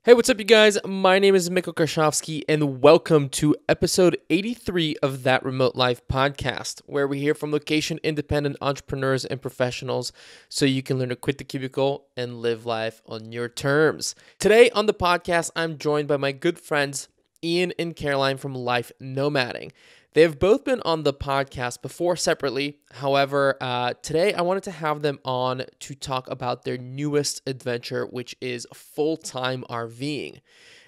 Hey, what's up, you guys? My name is Mitko Karshovski, and welcome to episode 83 of That Remote Life podcast, where we hear from location-independent entrepreneurs and professionals so you can learn to quit the cubicle and live life on your terms. Today on the podcast, I'm joined by my good friends, Ian and Caroline from Life Nomading. They have both been on the podcast before separately. However, today I wanted to have them on to talk about their newest adventure, which is full-time RVing.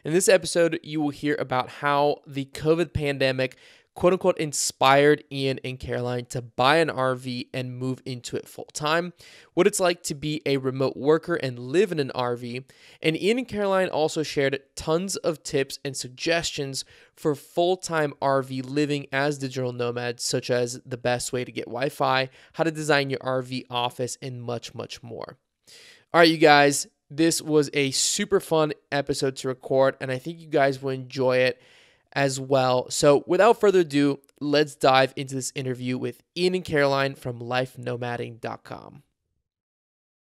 In this episode, you will hear about how the COVID pandemic quote-unquote inspired Ian and Caroline to buy an RV and move into it full-time, what it's like to be a remote worker and live in an RV, and Ian and Caroline also shared tons of tips and suggestions for full-time RV living as digital nomads, such as the best way to get Wi-Fi, how to design your RV office, and much, much more. All right, you guys, this was a super fun episode to record, and I think you guys will enjoy it as well. So without further ado, let's dive into this interview with Ian and Caroline from lifenomading.com.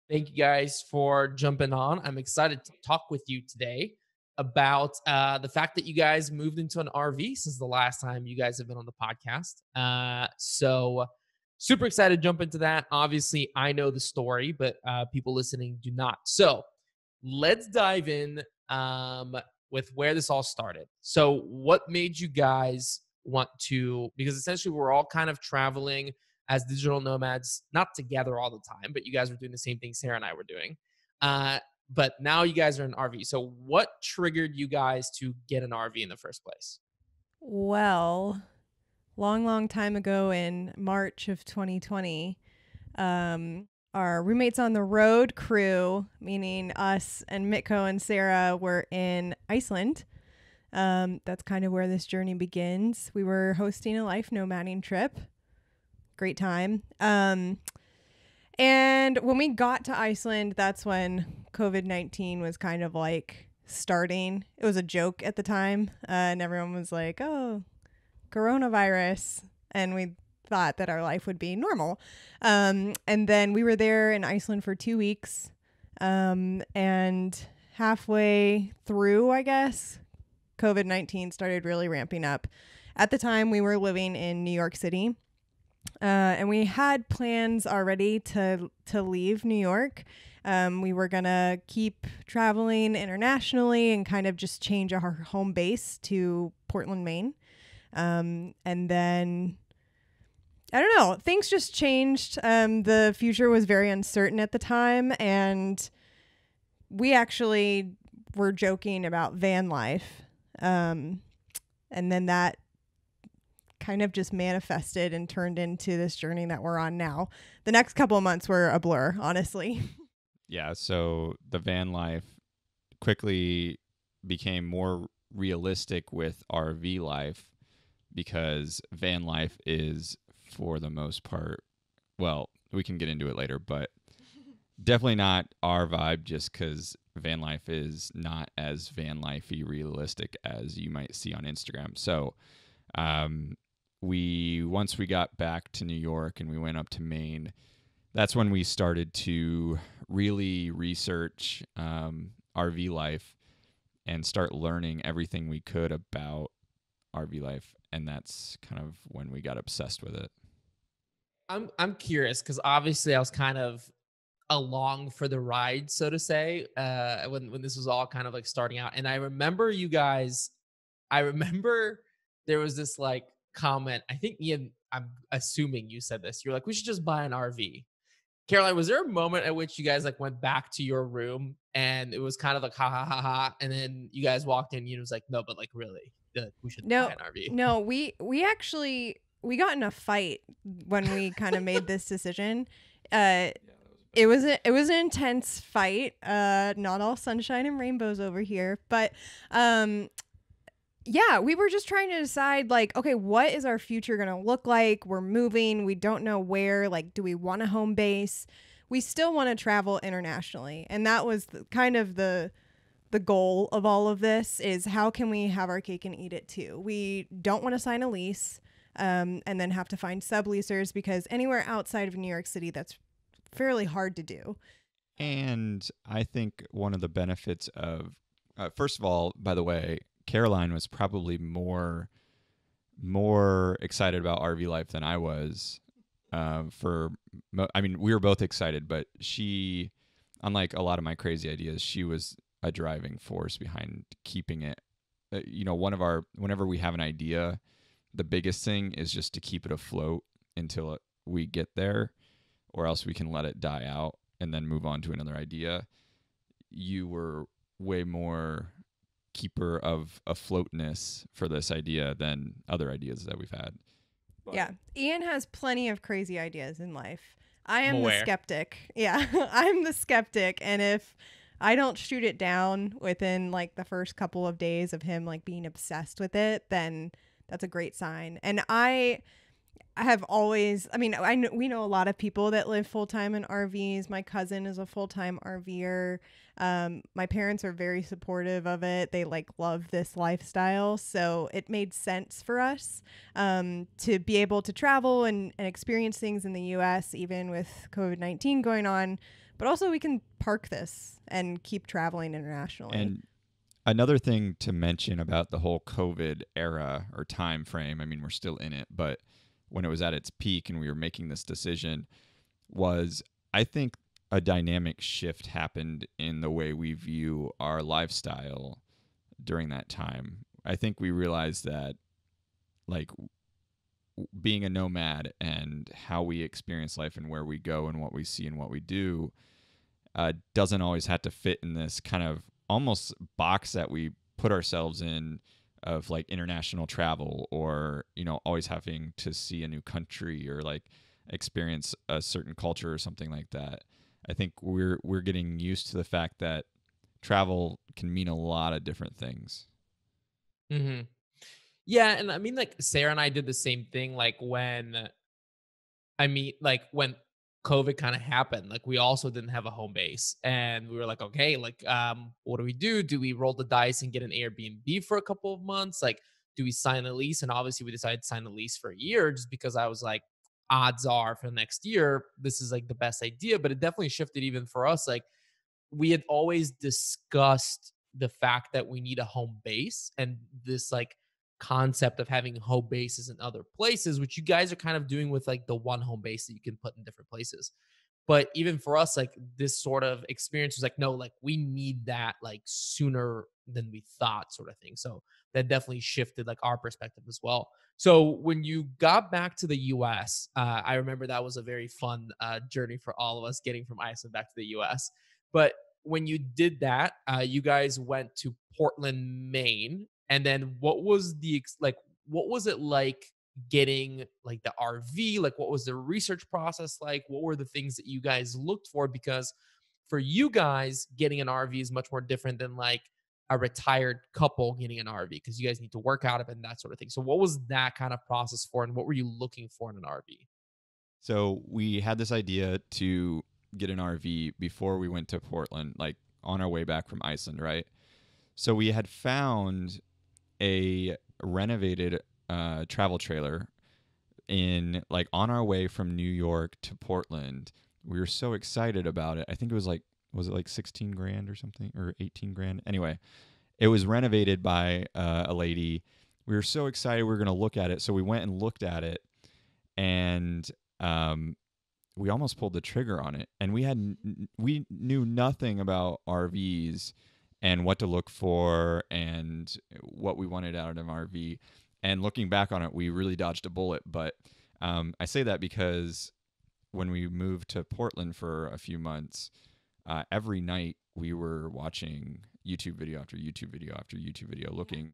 Thank you guys for jumping on. I'm excited to talk with you today about the fact that you guys moved into an RV since the last time you guys have been on the podcast. So super excited to jump into that. Obviously, I know the story, but people listening do not. So let's dive in with where this all started. So what made you guys want to, because essentially we're all kind of traveling as digital nomads, not together all the time, but you guys were doing the same thing Sarah and I were doing. But now you guys are in an RV. So what triggered you guys to get an RV in the first place? Well, long time ago in March of 2020, our roommates on the road crew, meaning us and Mitko and Sarah, were in Iceland. That's kind of where this journey begins. We were hosting a life nomading trip. Great time. And when we got to Iceland, that's when COVID-19 was kind of like starting. It was a joke at the time. And everyone was like, oh, coronavirus. And we thought that our life would be normal. And then we were there in Iceland for 2 weeks. And halfway through, I guess, COVID-19 started really ramping up. At the time, we were living in New York City. And we had plans already to leave New York. We were going to keep traveling internationally and kind of just change our home base to Portland, Maine. And then, I don't know, things just changed. The future was very uncertain at the time. And we actually were joking about van life. And then that kind of just manifested and turned into this journey that we're on now. The next couple of months were a blur, honestly. Yeah, so the van life quickly became more realistic with RV life because van life is, for the most part, well, we can get into it later, but definitely not our vibe just because van life is not as van life-y realistic as you might see on Instagram. So once we got back to New York and we went up to Maine, that's when we started to really research RV life and start learning everything we could about RV life. And that's kind of when we got obsessed with it. I'm curious because obviously I was kind of along for the ride, so to say, when this was all kind of like starting out. And I remember there was this like comment. I think Ian, I'm assuming you said this. You're like, we should just buy an RV. Caroline, was there a moment at which you guys like went back to your room and it was kind of like ha ha ha ha, and then you guys walked in and it was like, no, but like really, we should buy an RV? No, we got in a fight when we kind of made this decision. It was an intense fight. Not all sunshine and rainbows over here, but yeah, we were just trying to decide, like, okay, what is our future going to look like? We're moving. We don't know where. Like, do we want a home base? We still want to travel internationally. And that was kind of the goal of all of this, is how can we have our cake and eat it too? We don't want to sign a lease and then have to find subleasers, because anywhere outside of New York City, that's fairly hard to do. And I think one of the benefits of First of all, by the way, Caroline was probably more excited about RV life than I was. I mean, we were both excited, but she, unlike a lot of my crazy ideas, she was a driving force behind keeping it. Whenever we have an idea, the biggest thing is just to keep it afloat until we get there, or else we can let it die out and then move on to another idea. You were way more keeper of afloatness for this idea than other ideas that we've had. But yeah, Ian has plenty of crazy ideas in life. I am aware. The skeptic. Yeah, I'm the skeptic, and if I don't shoot it down within like the first couple of days of him like being obsessed with it, then that's a great sign. And I have always, I mean, we know a lot of people that live full-time in RVs. My cousin is a full-time RVer. My parents are very supportive of it. They like love this lifestyle. So it made sense for us to be able to travel and experience things in the US, even with COVID-19 going on. But also we can park this and keep traveling internationally. And another thing to mention about the whole COVID era or time frame, I mean, we're still in it, but when it was at its peak and we were making this decision, was I think a dynamic shift happened in the way we view our lifestyle during that time. I think we realized that like being a nomad and how we experience life and where we go and what we see and what we do doesn't always have to fit in this kind of almost box that we put ourselves in of like international travel, or always having to see a new country or like experience a certain culture or something like that. I think we're getting used to the fact that travel can mean a lot of different things. Mm-hmm. Yeah, and I mean, like Sarah and I did the same thing. Like when COVID kind of happened, like we also didn't have a home base, and we were like, okay, like what do we do? Do we roll the dice and get an Airbnb for a couple of months? Like, do we sign a lease? And obviously we decided to sign a lease for a year, just because I was like, odds are for the next year this is like the best idea. But it definitely shifted even for us. Like, we had always discussed the fact that we need a home base, and this like concept of having home bases in other places, which you guys are kind of doing with like the one home base that you can put in different places. But even for us, like this sort of experience was like, no, like we need that like sooner than we thought, sort of thing. So that definitely shifted like our perspective as well. So when you got back to the US, I remember that was a very fun journey for all of us, getting from Iceland back to the US. But when you did that, you guys went to Portland, Maine. And then what was what was it like getting like the RV? Like, what was the research process like? What were the things that you guys looked for? Because for you guys, getting an RV is much more different than like a retired couple getting an RV, because you guys need to work out of it and that sort of thing. So what was that kind of process for, and what were you looking for in an RV? So we had this idea to get an RV before we went to Portland, like on our way back from Iceland, right? So we had found a renovated travel trailer on our way from New York to Portland. We were so excited about it. I think it was it 16 grand or something, or 18 grand? Anyway, it was renovated by a lady. We were so excited we were going to look at it. So we went and looked at it, and we almost pulled the trigger on it. And we knew nothing about RVs and what to look for and what we wanted out of an RV. And looking back on it, we really dodged a bullet. But I say that because when we moved to Portland for a few months, every night we were watching YouTube video after YouTube video after YouTube video looking.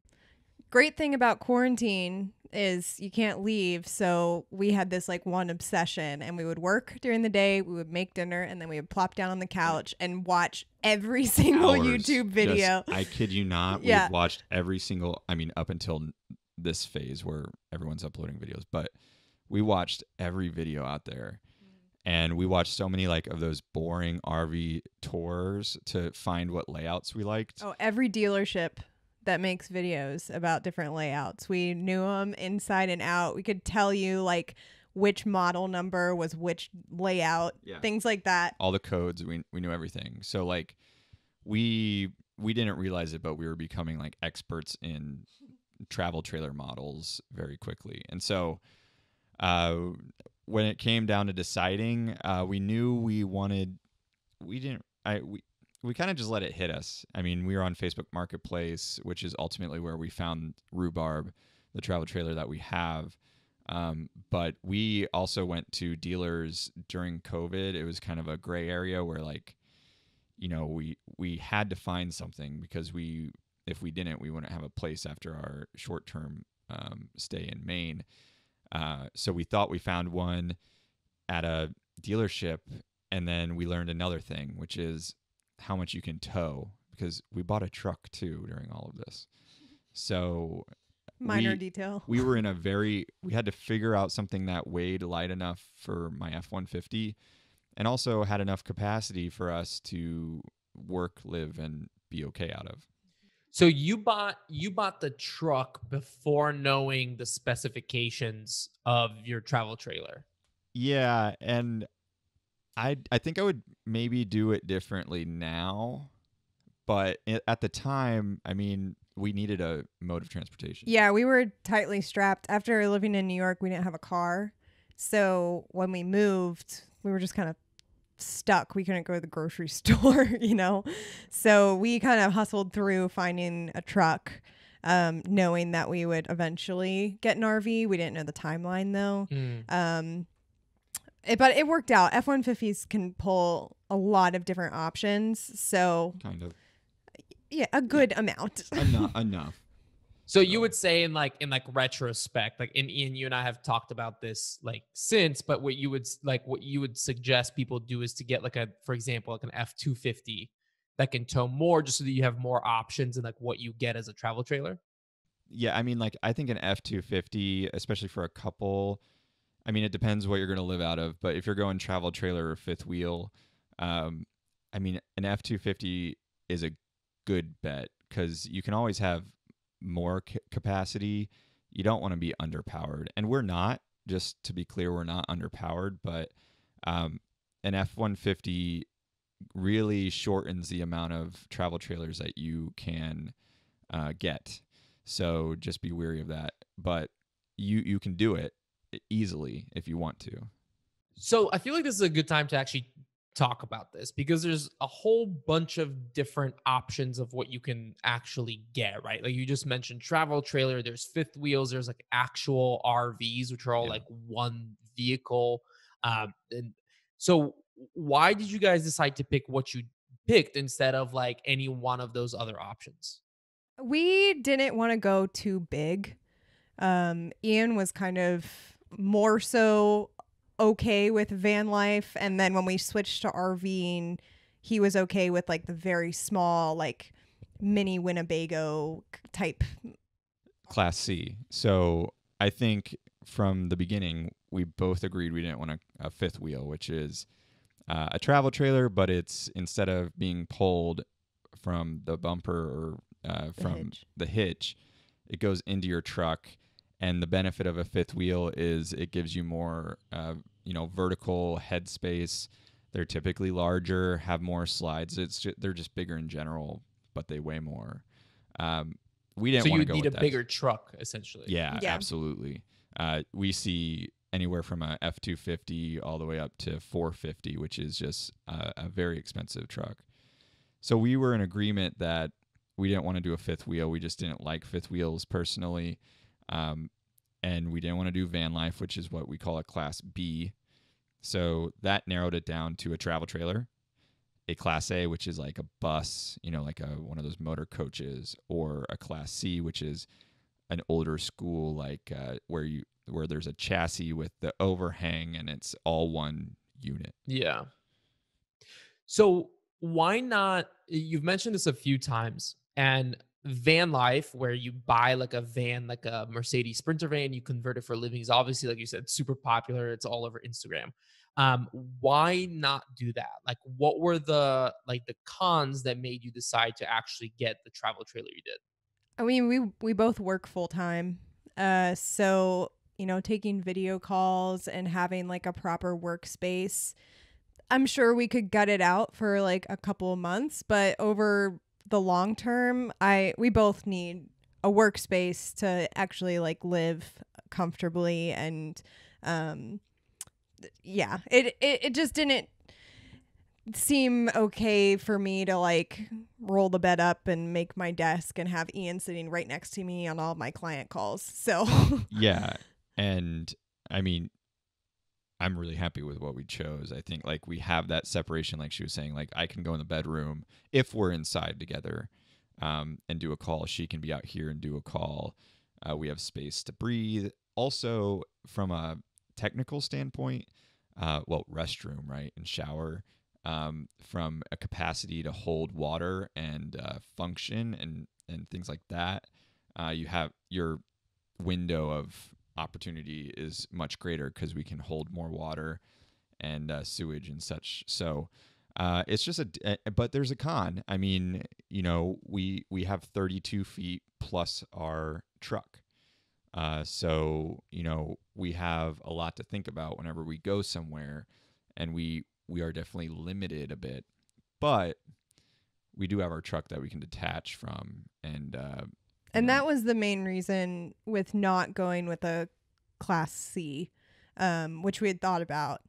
Great thing about quarantine is you can't leave. So we had this like one obsession, and we would work during the day, we would make dinner, and then we would plop down on the couch and watch every single YouTube video. I kid you not. Yeah. We've watched every single, up until this phase where everyone's uploading videos, but we watched every video out there. And we watched so many like of those boring RV tours to find what layouts we liked. Oh, every dealership that makes videos about different layouts, we knew them inside and out. We could tell you like which model number was which layout, things like that. All the codes, we knew everything. So like we we didn't realize it, but we were becoming like experts in travel trailer models very quickly. And so when it came down to deciding, we knew we wanted, we kind of just let it hit us. I mean, we were on Facebook Marketplace, which is ultimately where we found Rhubarb, the travel trailer that we have. But we also went to dealers during COVID. It was kind of a gray area where, like, you know, we had to find something because if we didn't, we wouldn't have a place after our short-term stay in Maine. So we thought we found one at a dealership, and then we learned another thing, which is how much you can tow, because we bought a truck too during all of this. So Minor detail. We were in we had to figure out something that weighed light enough for my F-150 and also had enough capacity for us to work, live, and be okay out of. So you bought the truck before knowing the specifications of your travel trailer. Yeah, and I think I would maybe do it differently now, but at the time, I mean, we needed a mode of transportation. Yeah, we were tightly strapped. After living in New York, we didn't have a car. So when we moved, we were just kind of stuck. We couldn't go to the grocery store, you know? So we kind of hustled through finding a truck, knowing that we would eventually get an RV. We didn't know the timeline though. But it worked out. F-150s can pull a lot of different options. So kind of. Yeah, a good amount. Enough. So you would say in retrospect, like Ian, you and I have talked about this like since, but what you would suggest people do is to get for example, like an F-250 that can tow more, just so that you have more options in like what you get as a travel trailer. Yeah, I mean, like, I think an F-250, especially for a couple, I mean, it depends what you're going to live out of, but if you're going travel trailer or fifth wheel, I mean, an F-250 is a good bet because you can always have more capacity. You don't want to be underpowered, and we're not. Just to be clear, we're not underpowered, but an F-150 really shortens the amount of travel trailers that you can get. So just be wary of that. But you can do it easily if you want to. So I feel like this is a good time to actually talk about this because there's a whole bunch of different options of what you can actually get, right? Like you just mentioned travel trailer, there's fifth wheels, there's like actual RVs, which are all like one vehicle. And so why did you guys decide to pick what you picked instead of like any one of those other options? We didn't want to go too big. Ian was kind of more so okay with van life, and then when we switched to RVing, he was okay with like the very small, like mini Winnebago type Class C. So I think from the beginning we both agreed we didn't want a fifth wheel, which is a travel trailer, but it's instead of being pulled from the bumper or from the hitch, it goes into your truck. And the benefit of a fifth wheel is it gives you more, vertical headspace. They're typically larger, have more slides. They're just bigger in general, but they weigh more. We didn't want to go with that. So you need a bigger truck, essentially. Yeah, absolutely. We see anywhere from a F-250 all the way up to 450, which is just a very expensive truck. So we were in agreement that we didn't want to do a fifth wheel. We just didn't like fifth wheels personally. And we didn't want to do van life, which is what we call a Class B. So that narrowed it down to a travel trailer, a Class A, which is like a bus, like one of those motor coaches, or a Class C, which is an older school, like where there's a chassis with the overhang and it's all one unit. Yeah. So why not? You've mentioned this a few times, and van life, where you buy like a van, like a Mercedes Sprinter van, you convert it for a living, is obviously, like you said, super popular. It's all over Instagram. Why not do that? Like, what were the cons that made you decide to actually get the travel trailer you did? I mean, we both work full time. So, taking video calls and having like a proper workspace, I'm sure we could gut it out for like a couple of months, but over the long term, we both need a workspace to actually like live comfortably, and it just didn't seem okay for me to like roll the bed up and make my desk and have Ian sitting right next to me on all my client calls. So Yeah. And I mean, I'm really happy with what we chose. I think like we have that separation, like she was saying, like I can go in the bedroom if we're inside together and do a call. She can be out here and do a call. We have space to breathe. Also, from a technical standpoint, restroom, right, and shower, from a capacity to hold water and function and things like that, you have your window of opportunity is much greater because we can hold more water and sewage and such. So it's just but there's a con. I mean, we have 32 feet plus our truck. So, we have a lot to think about whenever we go somewhere, and we are definitely limited a bit, but we do have our truck that we can detach from. And that was the main reason with not going with a Class C, which we had thought about.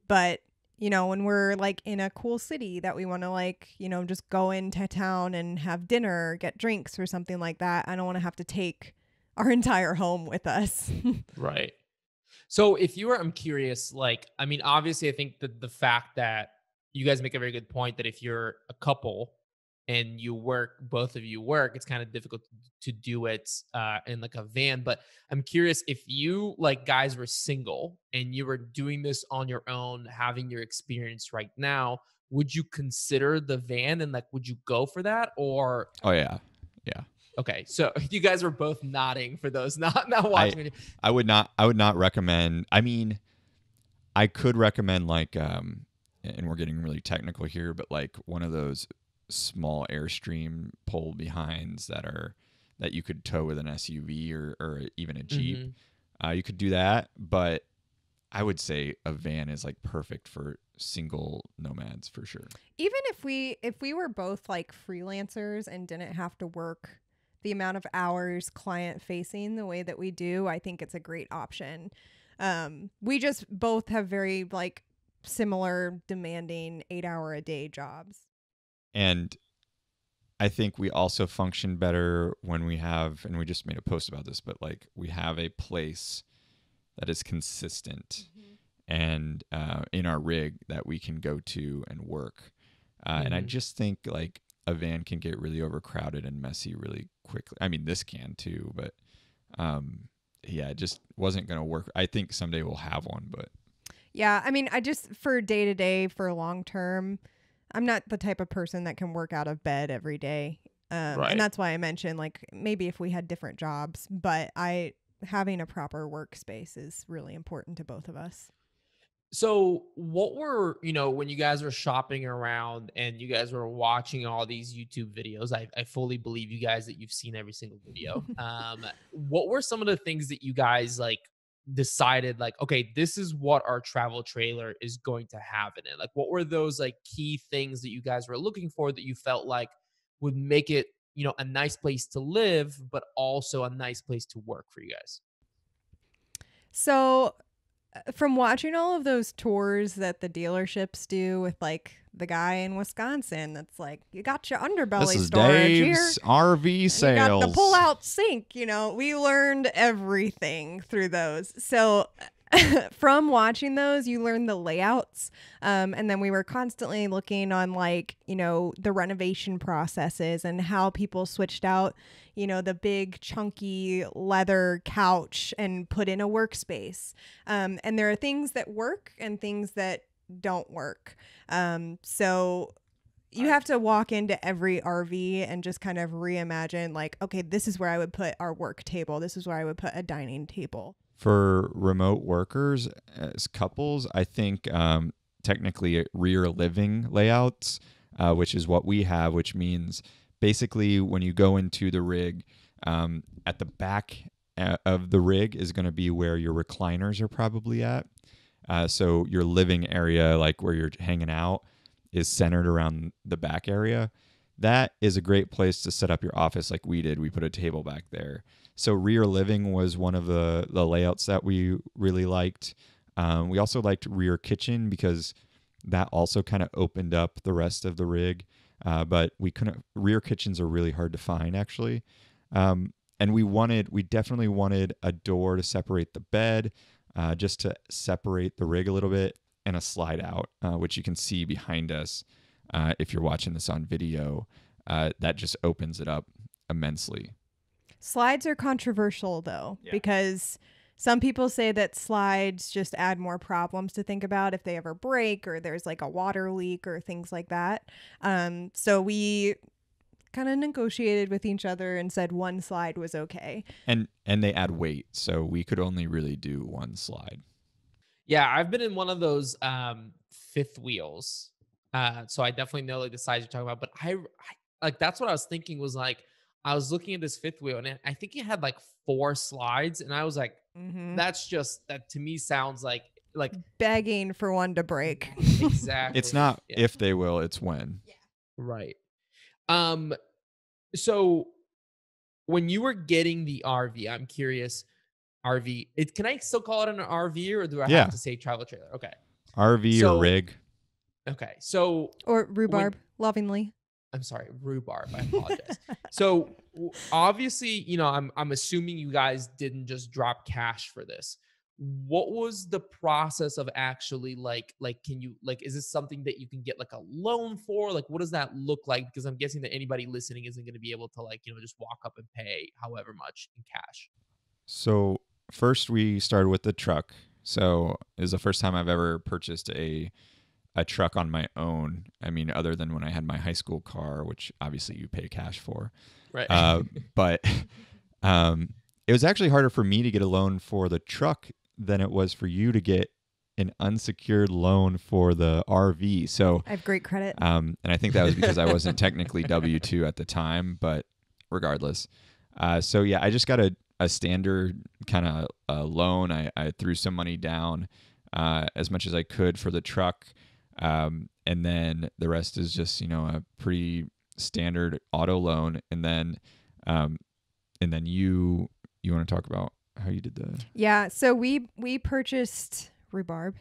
But, when we're like in a cool city that we want to like, just go into town and have dinner, get drinks or something like that, I don't want to have to take our entire home with us. Right. So I'm curious, like, I mean, obviously I think that the fact that you guys make a very good point that if you're a couple and both of you work, it's kind of difficult to do it in like a van. But I'm curious, if you like guys were single and you were doing this on your own, having your experience right now, would you consider the van and like, would you go for that? Or oh yeah. okay, so you guys were both nodding for those not watching. I would not recommend. I mean, I could recommend like and we're getting really technical here, but like one of those small Airstream pull behinds that you could tow with an SUV or even a Jeep. Mm-hmm. You could do that, but I would say a van is like perfect for single nomads for sure. Even if we were both like freelancers and didn't have to work the amount of hours client facing the way that we do, I think it's a great option. We just both have very like similar demanding 8-hour a day jobs. And I think we also function better when we have, and we just made a post about this, but like we have a place that is consistent and in our rig that we can go to and work. And I just think like a van can get really overcrowded and messy really quickly. I mean, this can too, but it just wasn't going to work. I think someday we'll have one, but. Yeah, I mean, I just, for day to day, for long term, I'm not the type of person that can work out of bed every day. Right. And that's why I mentioned like maybe if we had different jobs, but having a proper workspace is really important to both of us. So what were, when you guys were shopping around and you guys were watching all these YouTube videos, I fully believe you guys that you've seen every single video. What were some of the things that you guys like decided like, okay, this is what our travel trailer is going to have in it? Like, what were those like key things that you guys were looking for that you felt like would make it, a nice place to live, but also a nice place to work for you guys? So from watching all of those tours that the dealerships do with like the guy in Wisconsin that's like, you got your underbelly this is storage Dave's here, RV sales, you got the pull out sink, we learned everything through those. So from watching those, you learn the layouts. And then we were constantly looking on like, the renovation processes and how people switched out, the big chunky leather couch and put in a workspace. And there are things that work and things that don't work. So you have to walk into every RV and just kind of reimagine like, okay, this is where I would put our work table. This is where I would put a dining table. For remote workers as couples, I think technically rear living layouts, which is what we have, which means basically when you go into the rig, at the back of the rig is going to be where your recliners are probably at. So your living area, like where you're hanging out, is centered around the back area. that is a great place to set up your office like we did. We put a table back there. So rear living was one of the layouts that we really liked. We also liked rear kitchen because that also kind of opened up the rest of the rig. But we couldn't, rear kitchens are really hard to find actually. And we definitely wanted a door to separate the bed, just to separate the rig a little bit, and a slide out, which you can see behind us. If you're watching this on video, that just opens it up immensely. Slides are controversial though, because some people say that slides just add more problems to think about if they ever break or there's like a water leak or things like that. So we kind of negotiated with each other and said one slide was okay. And they add weight, so we could only really do one slide. Yeah, I've been in one of those fifth wheels. So I definitely know like the size you're talking about, but I like that's what I was thinking was like I was looking at this fifth wheel and I think it had like 4 slides and I was like, that's just that to me sounds like begging for one to break. Exactly. It's not if they will, it's when. Yeah. Right. So when you were getting the RV, I'm curious, RV, can I still call it an RV or do I have to say travel trailer? Okay. RV or rig. Okay. So or rhubarb, lovingly. I'm sorry, rhubarb. I apologize. So obviously, you know, I'm assuming you guys didn't just drop cash for this. What was the process of actually like can you like is this something that you can get like a loan for? Like what does that look like? Because I'm guessing that anybody listening isn't going to be able to like, you know, just walk up and pay however much in cash. So first we started with the truck. So it was the first time I've ever purchased a truck on my own. I mean, other than when I had my high school car, which obviously you pay cash for. Right. But it was actually harder for me to get a loan for the truck than it was for you to get an unsecured loan for the RV. So I have great credit. And I think that was because I wasn't technically W-2 at the time, but regardless. So yeah, I just got a standard kind of loan. I threw some money down as much as I could for the truck. And then the rest is just, you know, a pretty standard auto loan. And then you want to talk about how you did the... Yeah. So we purchased rhubarb,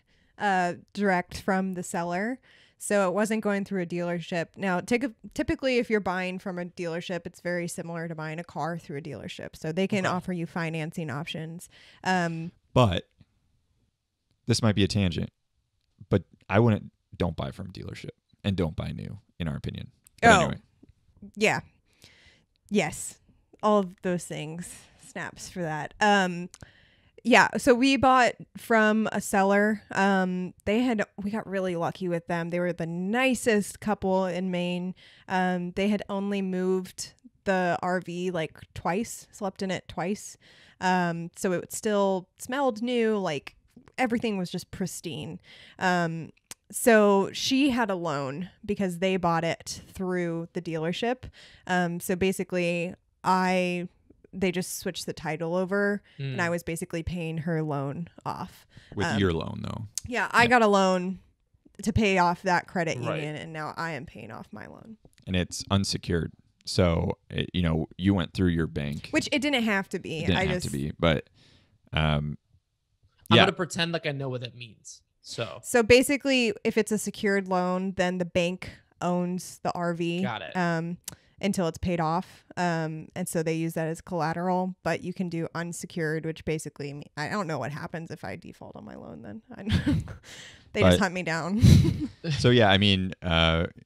direct from the seller. So it wasn't going through a dealership. Now, typically if you're buying from a dealership, it's very similar to buying a car through a dealership. So they can offer you financing options. But this might be a tangent, but don't buy from a dealership and don't buy new, in our opinion. But anyway. Yeah. Yes. All of those things. Snaps for that. Yeah, so we bought from a seller. We got really lucky with them. They were the nicest couple in Maine. They had only moved the RV like twice, slept in it twice. So it still smelled new, like everything was just pristine. So she had a loan because they bought it through the dealership. So basically they just switched the title over and I was basically paying her loan off. With your loan though. Yeah, I got a loan to pay off that credit union and now I am paying off my loan. And it's unsecured. So, you went through your bank. Which it didn't have to be. It didn't have to be, but I'm going to pretend like I know what that means. So basically, if it's a secured loan, then the bank owns the RV. Got it. Until it's paid off. And so they use that as collateral, but you can do unsecured, which basically, I don't know what happens if I default on my loan then. They just hunt me down. So yeah, I mean,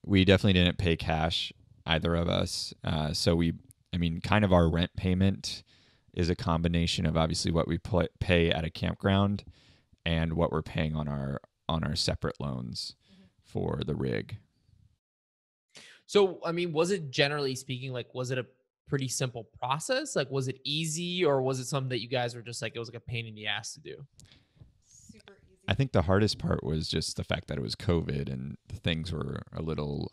we definitely didn't pay cash, either of us. So kind of our rent payment is a combination of obviously what we pay at a campground and what we're paying on our separate loans for the rig. So, I mean, was it generally speaking, like, was it a pretty simple process? Like, was it easy or was it something that you guys were just like, it was like a pain in the ass to do? Super easy. I think the hardest part was just the fact that it was COVID and things were a little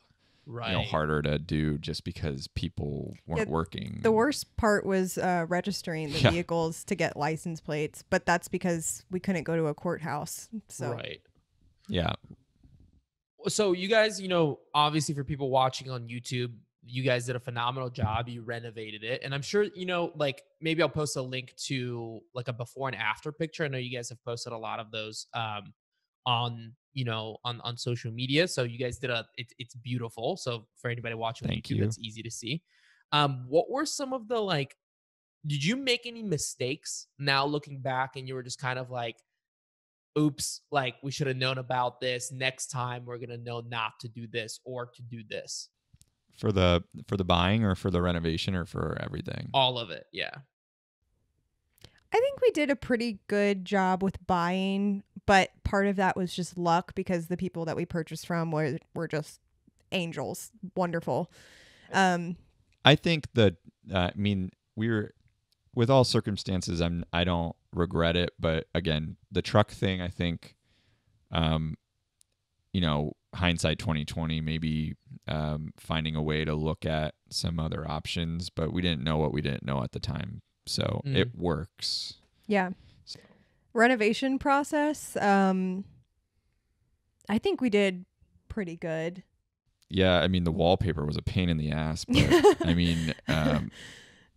harder to do just because people weren't working. The worst part was registering the vehicles to get license plates, but that's because we couldn't go to a courthouse. So. Right. Yeah. So you guys, obviously for people watching on YouTube, you guys did a phenomenal job. You renovated it. And I'm sure, like maybe I'll post a link to like a before and after picture. I know you guys have posted a lot of those on, on social media. So you guys did it's beautiful. So for anybody watching on Thank YouTube, you. that's easy to see. What were some of the did you make any mistakes now looking back and you were just kind of like, oops, like we should have known about this. Next time we're going to know not to do this or to do this. For the buying or for the renovation or for everything? All of it. Yeah. I think we did a pretty good job with buying, but part of that was just luck because the people that we purchased from were just angels. Wonderful. I think that, we were, with all circumstances, I don't regret it. But again, the truck thing, I think, hindsight 2020, maybe finding a way to look at some other options, but we didn't know what we didn't know at the time. So it works. Yeah. So. Renovation process. I think we did pretty good. Yeah. I mean, the wallpaper was a pain in the ass, but I mean,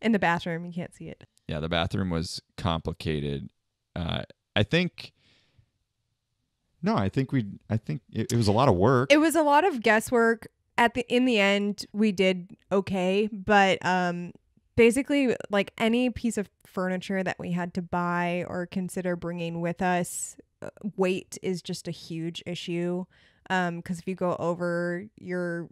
in the bathroom, you can't see it. yeah, the bathroom was complicated. I think it was a lot of work. It was a lot of guesswork. In the end, we did okay, but basically, like any piece of furniture that we had to buy or consider bringing with us, weight is just a huge issue. Because if you go over your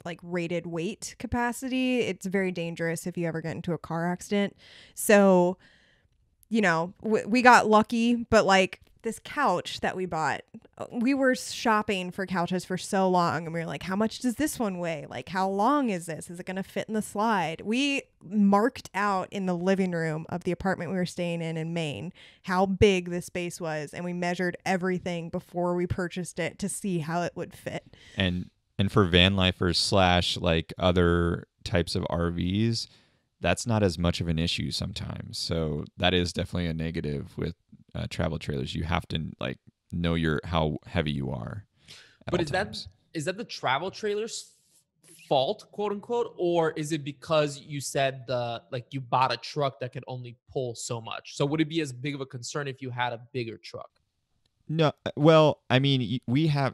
like rated weight capacity, it's very dangerous if you ever get into a car accident. So, we got lucky, but like this couch that we bought, we were shopping for couches for so long and we were like, how much does this one weigh? Like, how long is this? Is it going to fit in the slide? We marked out in the living room of the apartment we were staying in Maine how big the space was, and we measured everything before we purchased it to see how it would fit. And for van lifers / like other types of RVs, that's not as much of an issue sometimes. So that is definitely a negative with travel trailers. You have to like know how heavy you are. But is that the travel trailer's fault, quote unquote, or is it because you said you bought a truck that could only pull so much? So would it be as big of a concern if you had a bigger truck? No, well, I mean,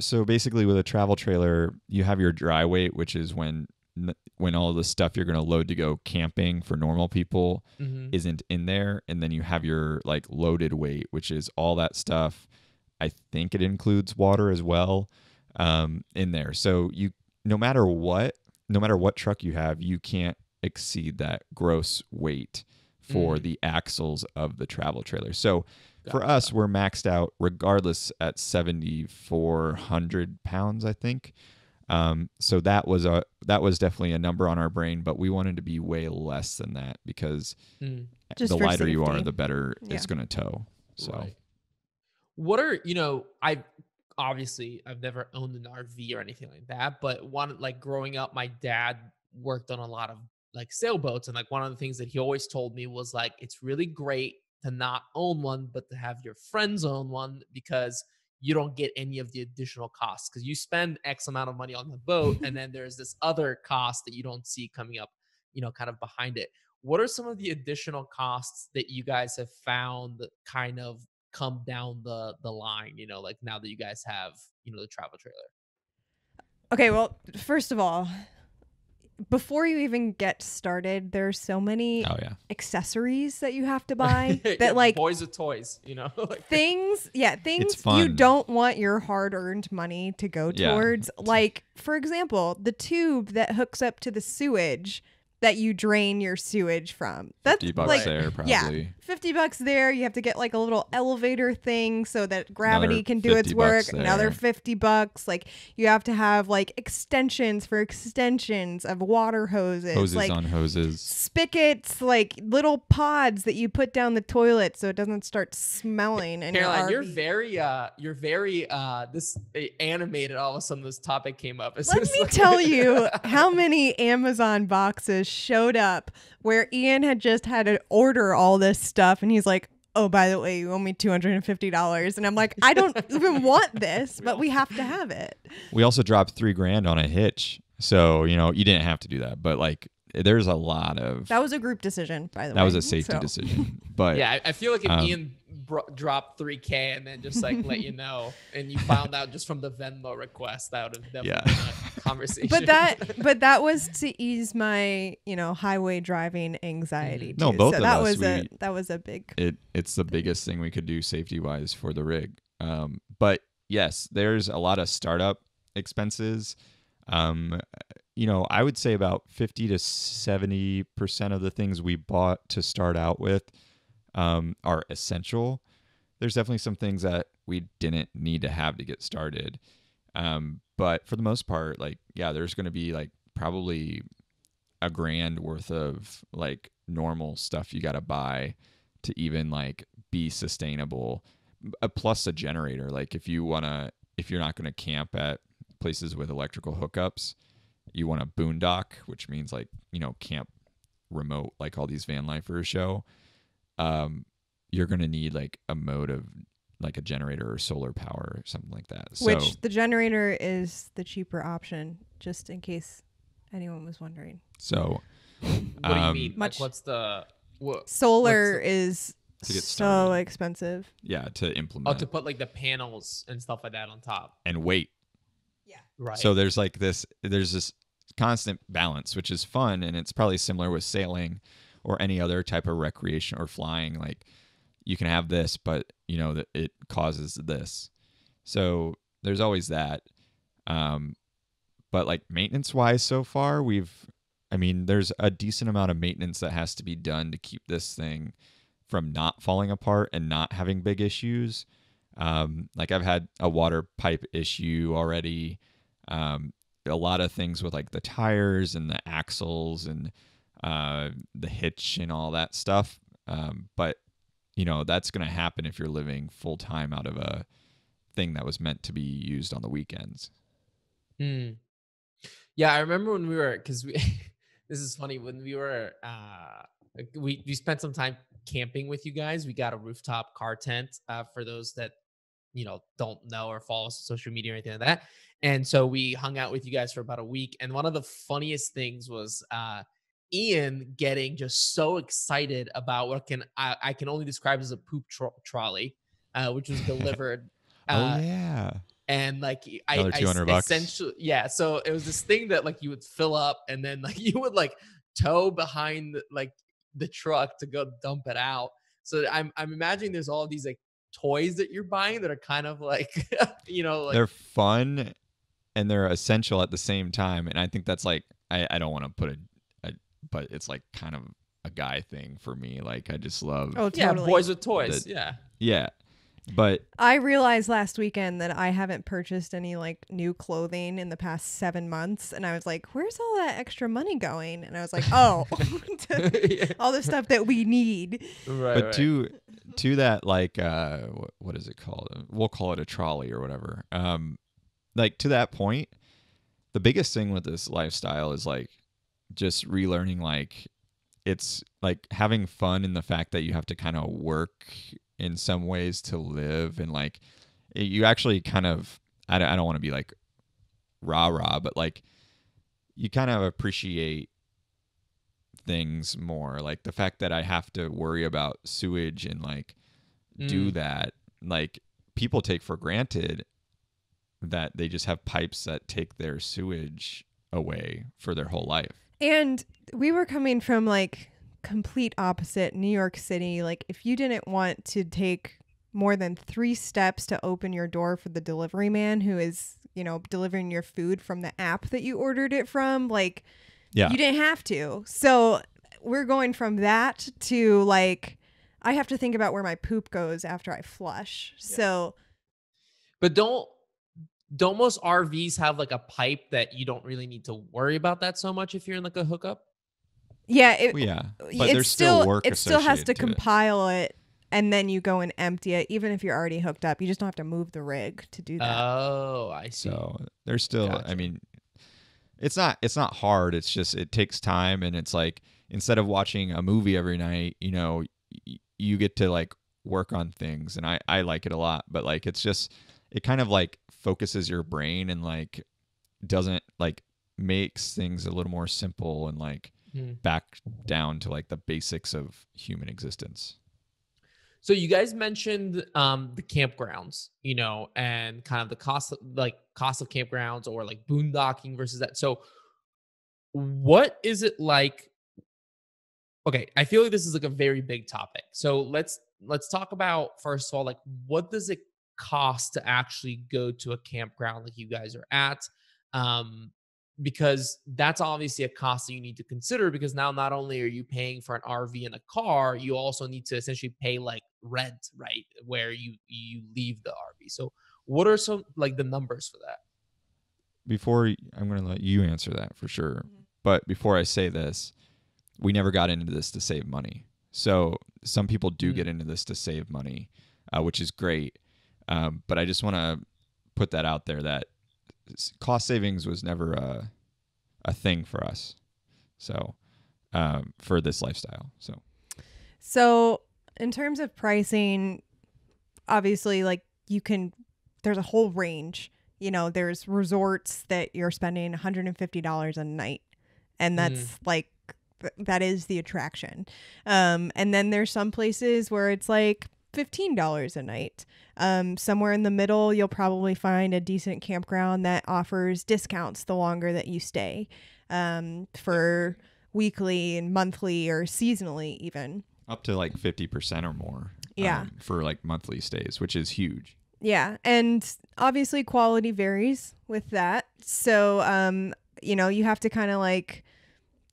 so basically with a travel trailer, you have your dry weight, which is when all the stuff you're going to load to go camping for normal people isn't in there. And then you have your like loaded weight, which is all that stuff. I think it includes water as well in there. So no matter what truck you have, you can't exceed that gross weight for the axles of the travel trailer. So for us, we're maxed out regardless at 7,400 pounds, I think. So that was definitely a number on our brain, but we wanted to be way less than that because the lighter you are, the better it's going to tow. So right. What are, I've never owned an RV or anything like that, but growing up, my dad worked on a lot of like sailboats. And like one of the things that he always told me was like, it's really great to not own one, but to have your friends own one because you don't get any of the additional costs because you spend X amount of money on the boat. And then there's this other cost that you don't see coming up, kind of behind it. What are some of the additional costs that you guys have found that kind of come down the line, like now that you guys have, the travel trailer? Okay. Well, first of all, before you even get started, there's so many accessories that you have to buy that like boys with toys, things you don't want your hard-earned money to go towards. Like, for example, the tube that hooks up to the sewage that you drain your sewage from. That's $50 like, there, probably. Yeah, $50 there. You have to get like a little elevator thing so that gravity can do its work. Another $50. Like you have to have like extensions of water hoses like on hoses, spigots, like little pods that you put down the toilet so it doesn't start smelling. And Caroline, you're very this animated. All of a sudden, this topic came up. Let me tell you how many Amazon boxes showed up where Ian had just had to order all this stuff and he's like, oh, by the way, you owe me $250. And I'm like, I don't even want this, but we have to have it. We also dropped $3,000 on a hitch So, you didn't have to do that, but like there's a lot of That was a group decision, by the way. that was a safety decision. But Yeah, I feel like if um, Ian dropped 3K and then just like let you know, and you found out just from the Venmo request, that would have definitely been a conversation. But that was to ease my, highway driving anxiety. No, too. both so of that us, was a big. it's the biggest thing we could do safety wise for the rig. But yes, there's a lot of startup expenses. I would say about 50 to 70% of the things we bought to start out with are essential. There's definitely some things that we didn't need to have to get started. But for the most part, like, yeah, there's going to be like probably $1,000 worth of like normal stuff you got to buy to even like be sustainable. Plus a generator. Like if you're not going to camp at places with electrical hookups, you want a boondock, which means like, camp remote, like all these van lifers show. You're going to need like a mode of like a generator or solar power or something like that. Which the generator is the cheaper option, just in case anyone was wondering. So what do you mean? Like, what's the solar is to get so started. Expensive. Yeah, to implement. Oh, to put like the panels and stuff like that on top. And weight. Yeah. Right. So there's this constant balance, which is fun, and it's probably similar with sailing or any other type of recreation or flying. Like you can have this, but that it causes this. So there's always that. But like maintenance wise, so far there's a decent amount of maintenance that has to be done to keep this thing from not falling apart and not having big issues. Like I've had a water pipe issue already. A lot of things with like the tires and the axles and the hitch and all that stuff. But that's going to happen if you're living full time out of a thing that was meant to be used on the weekends. Yeah, I remember when we were, because we this is funny, when we were we spent some time camping with you guys. We got a rooftop car tent for those that don't know or follow us on social media or anything like that. And so we hung out with you guys for about a week. And one of the funniest things was Ian getting just so excited about what I can only describe as a poop trolley, which was delivered. Oh yeah. And like another $200. Essentially, yeah. So it was this thing that like you would fill up and then like you would like tow behind like the truck to go dump it out. So I'm imagining there's all these like toys that you're buying that are kind of like like they're fun and they're essential at the same time. And I think that's like I don't want to put but it's like kind of a guy thing for me. Like I just love totally. Boys with toys. Yeah. But I realized last weekend that I haven't purchased any like new clothing in the past 7 months. And I was like, where's all that extra money going? And I was like, oh, all the stuff that we need. Right. But to that, like, what is it called? We'll call it a trolley or whatever. Like to that point, the biggest thing with this lifestyle is like just relearning, like it's like having fun in the fact that you have to kind of work in some ways to live, and like you actually kind of I don't want to be like rah, but like you kind of appreciate things more, like the fact that I have to worry about sewage and like do that. Like people take for granted that they just have pipes that take their sewage away for their whole life. And we were coming from like complete opposite New York City. Like if you didn't want to take more than 3 steps to open your door for the delivery man who is delivering your food from the app that you ordered it from, like you didn't have to. So we're going from that to like I have to think about where my poop goes after I flush. So but don't most RVs have like a pipe that you don't really need to worry about that so much if you're in like a hookup? Yeah, but there's still work. It still has to compile it, and then you go and empty it. Even if you're already hooked up, you just don't have to move the rig to do that. Oh, I see. So there's still. Gotcha. I mean, it's not hard. It's just it takes time, and it's like instead of watching a movie every night, you get to like work on things, and I like it a lot. But like it's just it kind of like focuses your brain and like doesn't like makes things a little more simple and like back down to like the basics of human existence. So you guys mentioned the campgrounds, and kind of the cost of campgrounds or like boondocking versus that. So what is it like? Okay, I feel like this is like a very big topic. So let's talk about, first of all, like, what does it cost to actually go to a campground like you guys are at? Um, because that's obviously a cost that you need to consider, because now not only are you paying for an RV and a car, you also need to essentially pay like rent, right? Where you leave the RV. So what are some like the numbers for that? I'm going to let you answer that for sure. But before I say this, we never got into this to save money. So some people do get into this to save money, which is great. But I just want to put that out there that cost savings was never a thing for us. So for this lifestyle. So in terms of pricing, obviously, like there's a whole range. There's resorts that you're spending $150 a night, and that's like that is the attraction. And then there's some places where it's like $15 a night. Somewhere in the middle, you'll probably find a decent campground that offers discounts the longer that you stay, for weekly and monthly or seasonally even. Up to like 50% or more. Yeah. For like monthly stays, which is huge. Yeah. And obviously quality varies with that. So, you have to kind of like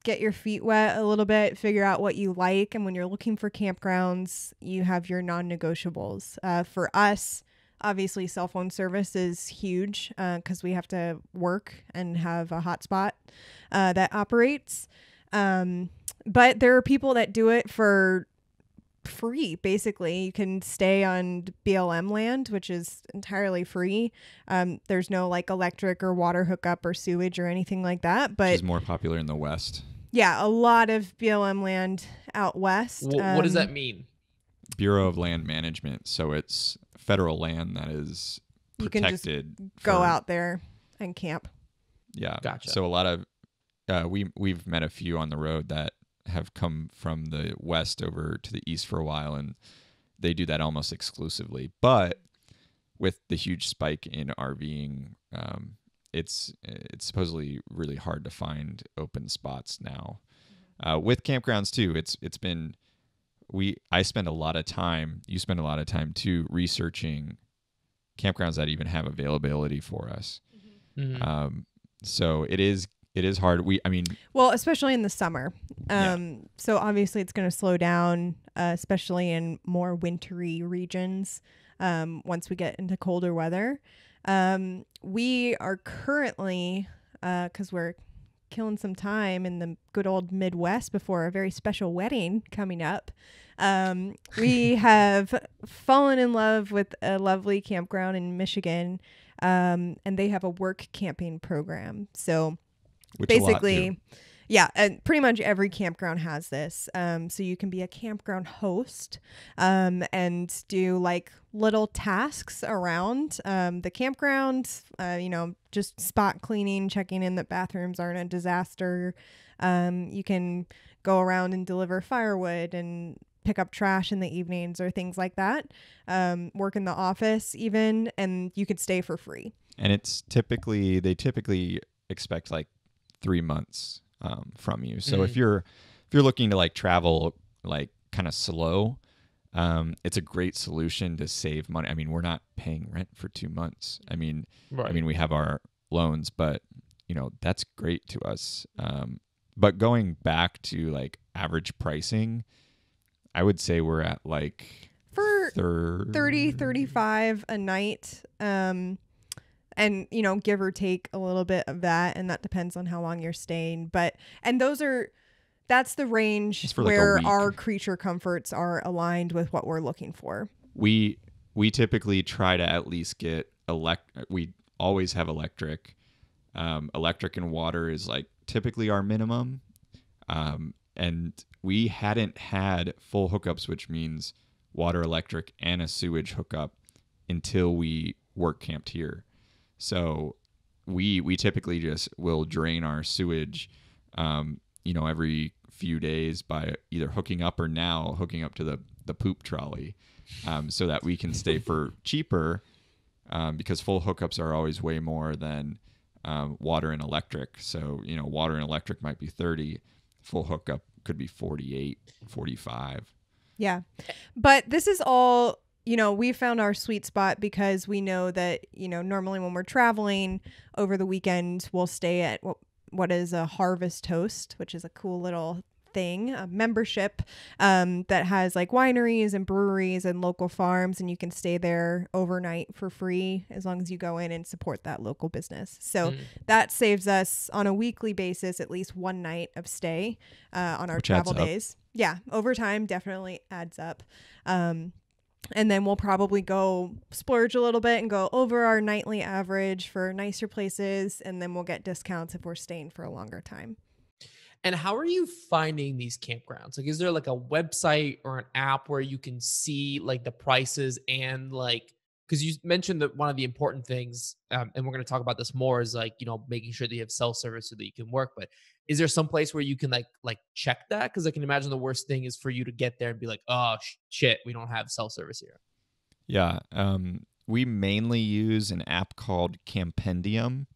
get your feet wet a little bit, figure out what you like. And when you're looking for campgrounds, you have your non-negotiables. For us, obviously cell phone service is huge, because we have to work and have a hotspot that operates. But there are people that do it for free. Basically, you can stay on BLM land, which is entirely free. There's no like electric or water hookup or sewage or anything like that, but which is more popular in the West. Yeah, a lot of BLM land out west. What does that mean? Bureau of Land Management. So it's federal land that is protected. You can just go out there and camp. Yeah. Gotcha. So a lot of we've met a few on the road that have come from the West over to the East for a while, and they do that almost exclusively. But with the huge spike in RVing, it's supposedly really hard to find open spots now. With campgrounds too, it's been I spend a lot of time, you spend a lot of time too, researching campgrounds that even have availability for us. So it is hard. Well, especially in the summer. So obviously it's going to slow down, especially in more wintry regions. Once we get into colder weather, we are currently, cause we're killing some time in the good old Midwest before a very special wedding coming up. We have fallen in love with a lovely campground in Michigan. And they have a work camping program. So basically, yeah, and pretty much every campground has this. So you can be a campground host, and do like little tasks around the campground, just spot cleaning, checking in that bathrooms aren't a disaster. You can go around and deliver firewood and pick up trash in the evenings or things like that. Work in the office even, and you could stay for free. And they typically expect like 3 months from you. So if you're looking to like travel like kind of slow, it's a great solution to save money. I mean, we're not paying rent for 2 months. Right. We have our loans, but that's great to us. But going back to like average pricing, I would say we're at like for 30, 35 a night. And give or take a little bit of that, and that depends on how long you're staying. That's the range where our creature comforts are aligned with what we're looking for. We typically try to at least get we always have electric. Electric and water is like typically our minimum. And we hadn't had full hookups, which means water, electric, and a sewage hookup until we work camped here. So we typically just will drain our sewage, every few days by either hooking up or now hooking up to the poop trolley, so that we can stay for cheaper, because full hookups are always way more than water and electric. So, water and electric might be 30, full hookup could be 48, 45. Yeah. But this is all, we found our sweet spot because we know that, normally when we're traveling over the weekend, we'll stay at what is a Harvest Host, which is a cool little thing, a membership that has like wineries and breweries and local farms, and you can stay there overnight for free as long as you go in and support that local business. So that saves us on a weekly basis at least one night of stay on our travel days. Yeah, over time definitely adds up. And then we'll probably go splurge a little bit and go over our nightly average for nicer places, and then we'll get discounts if we're staying for a longer time. And how are you finding these campgrounds? Like, is there like a website or an app where you can see like the prices and like, because you mentioned that one of the important things, and we're going to talk about this more, is like, making sure that you have cell service so that you can work. But is there some place where you can like check that? Because I can imagine the worst thing is for you to get there and be like, oh shit, we don't have cell service here. Yeah. We mainly use an app called Campendium,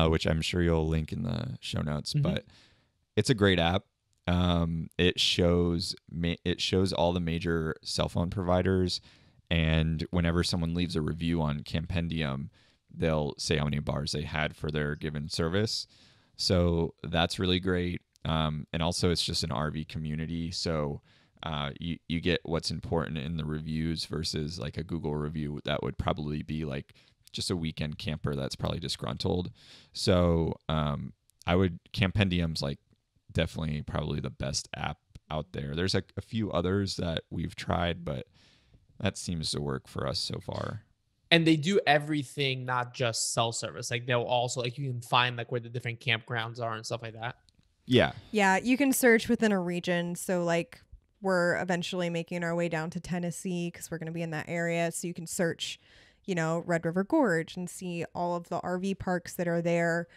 which I'm sure you'll link in the show notes, but it's a great app. It shows all the major cell phone providers, and whenever someone leaves a review on Campendium, they'll say how many bars they had for their given service. So that's really great. And also, it's just an RV community, so you get what's important in the reviews versus like a Google review that would probably be like just a weekend camper that's probably disgruntled. So Campendium's like definitely probably the best app out there. There's a few others that we've tried, but that seems to work for us so far. And they do everything, not just cell service. Like they'll also like, you can find like where the different campgrounds are and stuff like that. Yeah. Yeah. You can search within a region. So like we're eventually making our way down to Tennessee because we're going to be in that area. So you can search, Red River Gorge and see all of the RV parks that are there.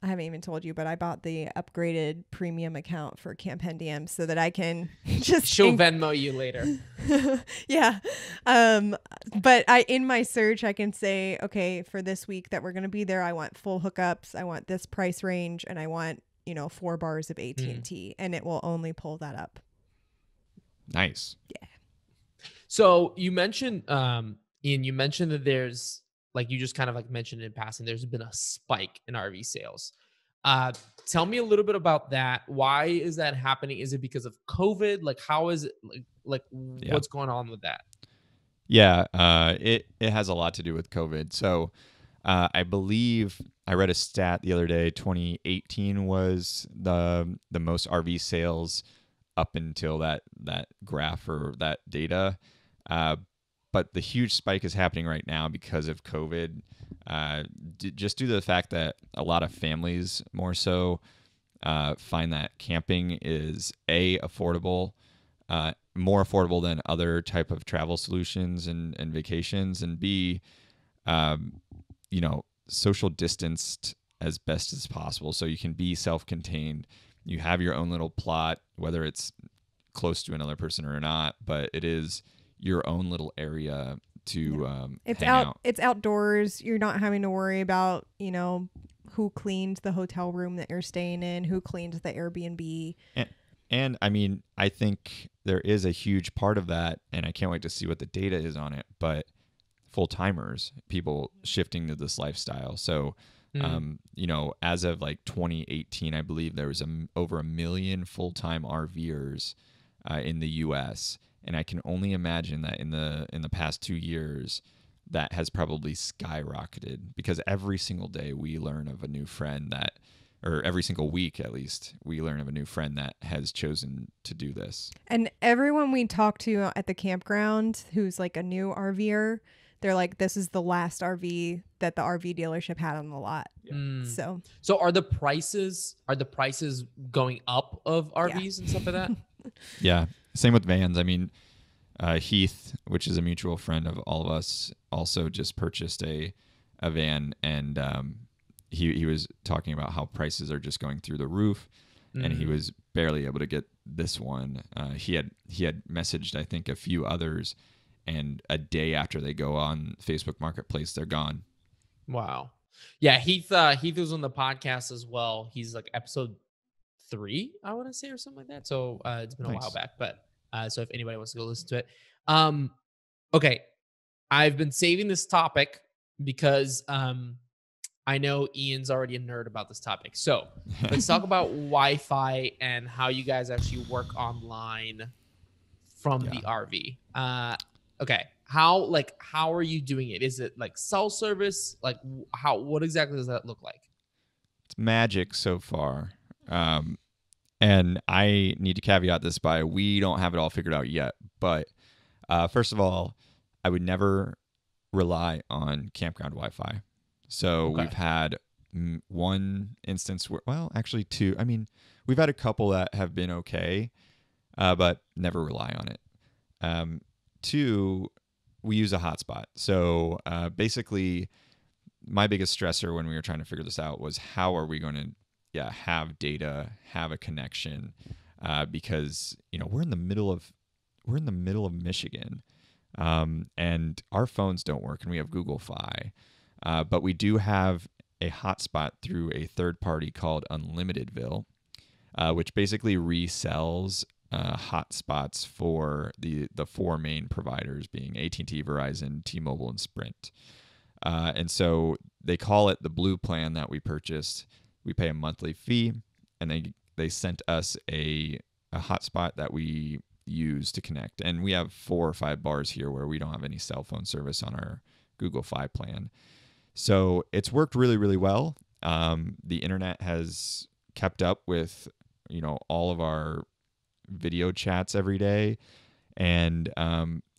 I haven't even told you, but I bought the upgraded premium account for Campendium so that I can just she'll Venmo you later. Yeah. But in my search, I can say, okay, for this week that we're going to be there, I want full hookups. I want this price range, and I want, 4 bars of AT&T, and it will only pull that up. Nice. Yeah. So you mentioned, Ian, you mentioned that there's, like you just kind of like mentioned in passing, there's been a spike in RV sales. Tell me a little bit about that. Why is that happening? Is it because of COVID? Like, how is it what's going on with that? Yeah, it has a lot to do with COVID. So I believe I read a stat the other day, 2018 was the most RV sales up until that graph or that data. But the huge spike is happening right now because of COVID, just due to the fact that a lot of families more so find that camping is affordable, more affordable than other type of travel solutions and vacations, and B, social distanced as best as possible. So you can be self-contained. You have your own little plot, whether it's close to another person or not, but it is your own little area to hang out. It's outdoors. You're not having to worry about, who cleaned the hotel room that you're staying in, who cleaned the Airbnb. And I mean, I think there is a huge part of that, and I can't wait to see what the data is on it, but full-timers, people shifting to this lifestyle. So, as of like 2018, I believe there was over 1 million full-time RVers in the U.S., and I can only imagine that in the past 2 years, that has probably skyrocketed because every single day we learn of a new friend or every single week at least, we learn of a new friend that has chosen to do this. And everyone we talk to at the campground who's like a new RVer, they're like, this is the last RV that the RV dealership had on the lot. Yeah. So are the prices going up of RVs and stuff like that? Yeah. Same with vans. I mean, Heath, which is a mutual friend of all of us, also just purchased a a van, and he was talking about how prices are just going through the roof, and he was barely able to get this one. He had messaged, I think, a few others, and a day after they go on Facebook Marketplace, they're gone. Wow. Yeah, Heath was on the podcast as well. He's like episode 3, I want to say, or something like that. So it's been a while back, but so if anybody wants to go listen to it. Okay, I've been saving this topic because I know Ian's already a nerd about this topic. So let's talk about Wi-Fi and how you guys actually work online from the RV. Okay, how are you doing it? Is it like cell service? Like what exactly does that look like? It's magic so far. And I need to caveat this by we don't have it all figured out yet. But first of all, I would never rely on Campground Wi-Fi. So we've had one instance where, well, actually two. I mean, we've had a couple that have been okay, but never rely on it. Two, we use a hotspot. So basically, my biggest stressor when we were trying to figure this out was how are we going to have data, have a connection, because we're in the middle of Michigan, and our phones don't work, and we have Google Fi, but we do have a hotspot through a third party called Unlimitedville, which basically resells hotspots for the 4 main providers, being AT&T, Verizon, T-Mobile, and Sprint. And so they call it the Blue plan that we purchased. We pay a monthly fee, and they sent us a hotspot that we use to connect. And we have 4 or 5 bars here where we don't have any cell phone service on our Google Fi plan. So it's worked really, really well. The internet has kept up with all of our video chats every day, and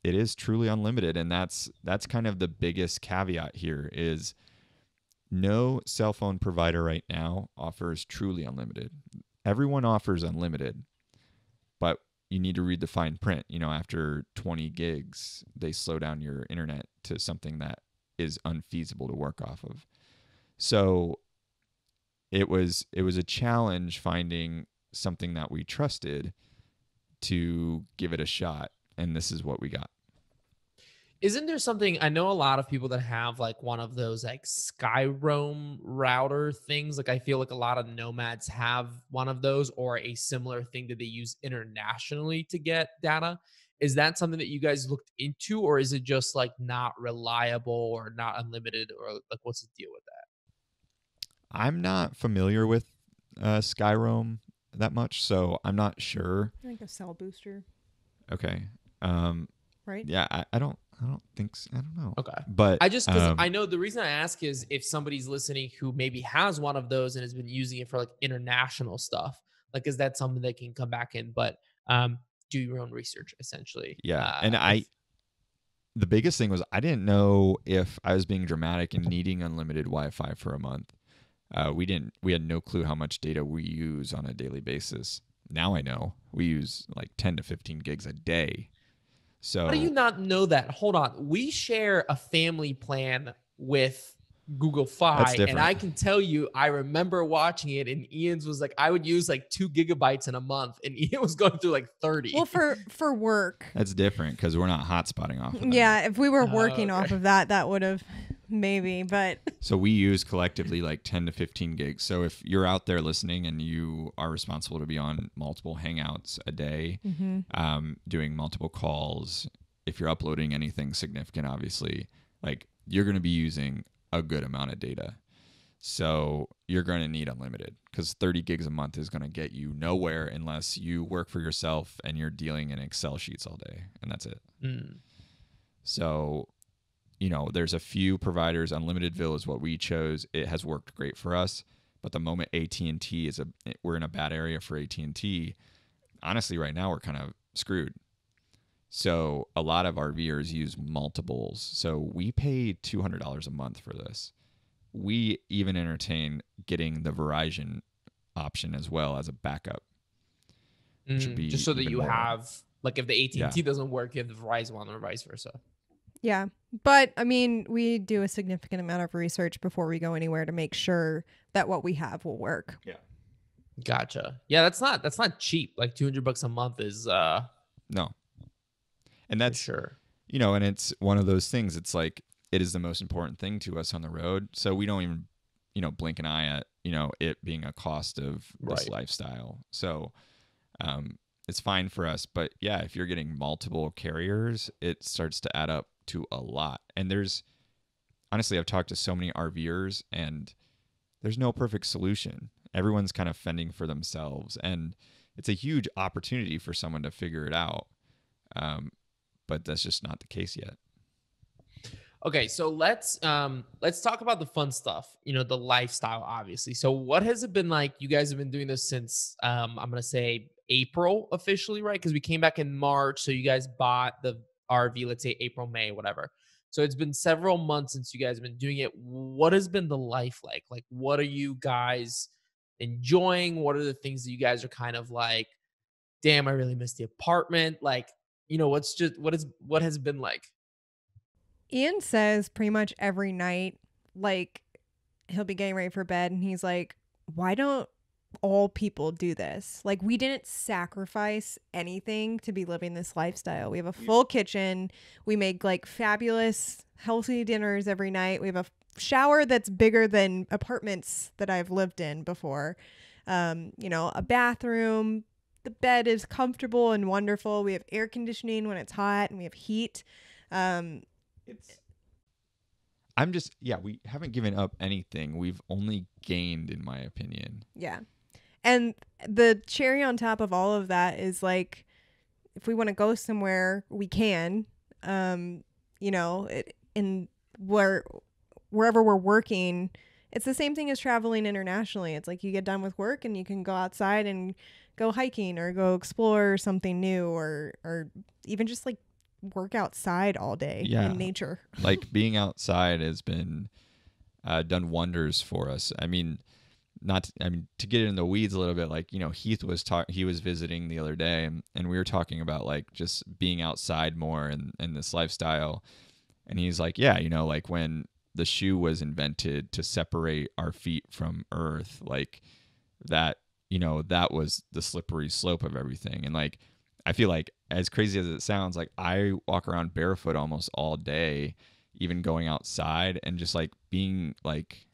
it is truly unlimited. And that's kind of the biggest caveat here is no cell phone provider right now offers truly unlimited. Everyone offers unlimited, but you need to read the fine print. After 20 gigs, they slow down your internet to something that is unfeasible to work off of. So it was a challenge finding something that we trusted to give it a shot, and this is what we got. Isn't there something, I know a lot of people that have like one of those like Skyroam router things. Like I feel like a lot of Nomads have one of those or a similar thing that they use internationally to get data. Is that something that you guys looked into, or is it just like not reliable or not unlimited, or like what's the deal with that? I'm not familiar with Skyroam that much, so I'm not sure. I think a cell booster. Okay. Right? Yeah, I don't think so. I don't know. Okay. But I just, because I know the reason I ask is if somebody's listening who maybe has one of those and has been using it for like international stuff, like, is that something that can come back in? But do your own research, essentially. Yeah. And the biggest thing was I didn't know if I was being dramatic and needing unlimited Wi-Fi for a month. We had no clue how much data we use on a daily basis. Now I know we use like 10 to 15 gigs a day. So how do you not know that? Hold on. We share a family plan with Google Fi, and I can tell you, I remember watching it, and Ian's was like, I would use like 2 gigabytes in a month, and Ian was going through like 30. Well, for work. That's different because we're not hotspotting off of that. Yeah, if we were working off of that would have maybe, but. So we use collectively like 10 to 15 gigs. So if you're out there listening and you are responsible to be on multiple Hangouts a day, doing multiple calls, if you're uploading anything significant, obviously, like you're going to be using a good amount of data. So you're going to need unlimited because 30 gigs a month is going to get you nowhere unless you work for yourself and you're dealing in Excel sheets all day, and that's it. So, there's a few providers. Unlimitedville is what we chose. It has worked great for us. But the moment AT&T we're in a bad area for AT&T, honestly, right now we're kind of screwed. So a lot of RVers use multiples. So we pay $200 a month for this. We even entertain getting the Verizon option as well as a backup. Which would be just so that you more. have, like, if the AT&T doesn't work, you have the Verizon one or vice versa. Yeah. But I mean, we do a significant amount of research before we go anywhere to make sure that what we have will work. Yeah. Gotcha. Yeah, that's not cheap. Like $200 a month is No. And for that's, sure. and it's one of those things. It's like, it is the most important thing to us on the road. So we don't even, blink an eye at, it being a cost of this lifestyle. So, it's fine for us. But yeah, if you're getting multiple carriers, it starts to add up to a lot. And honestly, I've talked to so many RVers, and there's no perfect solution. Everyone's kind of fending for themselves, and it's a huge opportunity for someone to figure it out. But that's just not the case yet. Okay, so let's talk about the fun stuff. The lifestyle, obviously. So what has it been like? You guys have been doing this since I'm gonna say April officially, right? Because we came back in March, so you guys bought the RV, let's say April, May, whatever. So it's been several months since you guys have been doing it. What has been the life like? Like, what are you guys enjoying? What are the things that you guys are kind of like, damn, I really miss the apartment? Like, what has it been like? Ian says pretty much every night, like, he'll be getting ready for bed and he's like, why don't all people do this? Like, we didn't sacrifice anything to be living this lifestyle. We have a full kitchen. We make like fabulous, healthy dinners every night. We have a shower that's bigger than apartments that I've lived in before. A bathroom. The bed is comfortable and wonderful. We have air conditioning when it's hot, and we have heat. We haven't given up anything. We've only gained, in my opinion. Yeah. And the cherry on top of all of that is like, if we want to go somewhere, we can, wherever we're working, it's the same thing as traveling internationally. It's like you get done with work and you can go outside and go hiking or go explore something new, or even just like work outside all day in nature. Like being outside has been done wonders for us. I mean, to get in the weeds a little bit, like, Heath he was visiting the other day, and we were talking about like just being outside more and this lifestyle. And he's like, yeah, like when the shoe was invented to separate our feet from earth, like that, that was the slippery slope of everything. And like, I feel like, as crazy as it sounds, like I walk around barefoot almost all day, even going outside, and just like being like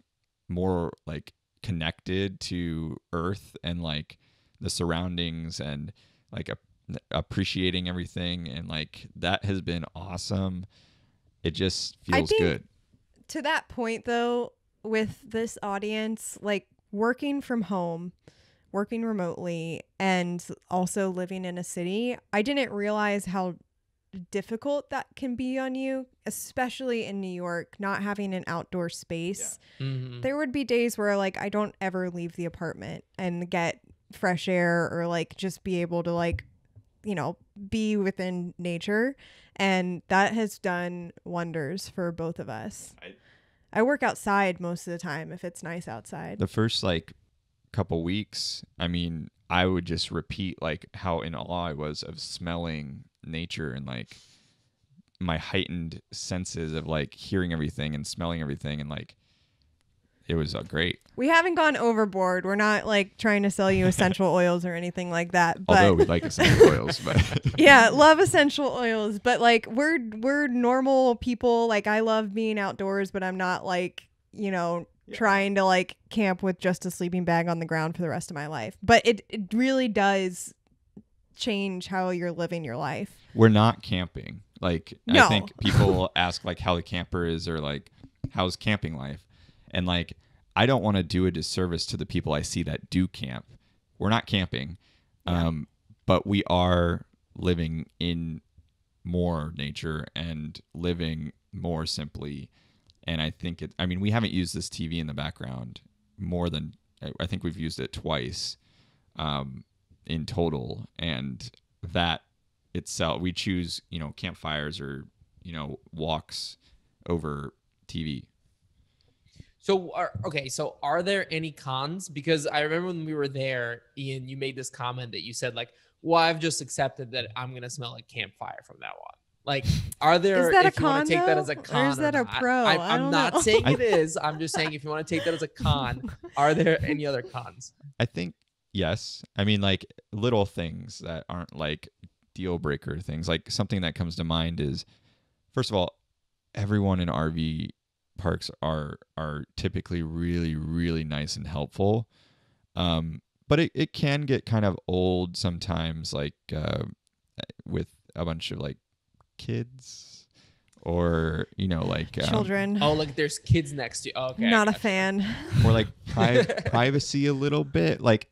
more like connected to earth and like the surroundings, and like appreciating everything. And like, that has been awesome. It just feels good. To that point though, with this audience, like working from home, working remotely, and also living in a city, I didn't realize how difficult that can be on you, especially in New York, not having an outdoor space. Yeah. Mm-hmm. There would be days where like I don't ever leave the apartment and get fresh air, or like just be able to like, be within nature. And that has done wonders for both of us. I work outside most of the time if it's nice outside. The first like couple weeks, I mean, I would just repeat like how in awe I was of smelling nature, and like my heightened senses of like hearing everything and smelling everything, and like it was great. We haven't gone overboard. We're not like trying to sell you essential oils or anything like that. But although we like essential oils, but yeah, love essential oils. But like we're normal people. Like I love being outdoors, but I'm not like, trying to like camp with just a sleeping bag on the ground for the rest of my life. But it really does change how you're living your life. We're not camping. Like, no. I think people ask like how the camper is, or like how's camping life. And like, I don't want to do a disservice to the people I see that do camp. We're not camping, but we are living in more nature and living more simply. And I think we haven't used this TV in the background more than, I think we've used it twice in total. And that itself, we choose, campfires or, walks over TV. So, are there any cons? Because I remember when we were there, Ian, you made this comment that you said like, well, I've just accepted that I'm going to smell like campfire from now on. Like, are there? Is that if a you want con, to take that though? as a Or con is that a not. pro? I I'm don't not know. saying it is. I'm just saying if you want to take that as a con, are there any other cons? I think yes. I mean, like little things that aren't like deal breaker things. Like something that comes to mind is, first of all, everyone in RV parks are typically really, really nice and helpful. But it can get kind of old sometimes, like with a bunch of like kids or like Children. Oh, like there's kids next to you. Oh, okay, Not I a gotcha. fan. or like privacy a little bit. Like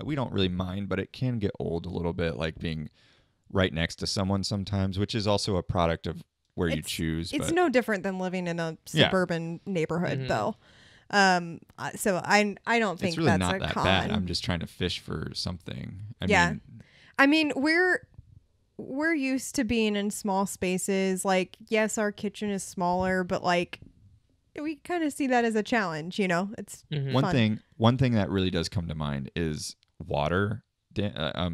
we don't really mind, but it can get old a little bit, like being right next to someone sometimes, which is also a product of where you choose. It's but no different than living in a Yeah. suburban neighborhood, Mhm. though. So I don't think it's really that's not a that con. bad. I'm just trying to fish for something. Yeah. mean, I mean, we're used to being in small spaces. Like, yes, our kitchen is smaller, but like we kind of see that as a challenge. It's Mhm. One thing that really does come to mind is water.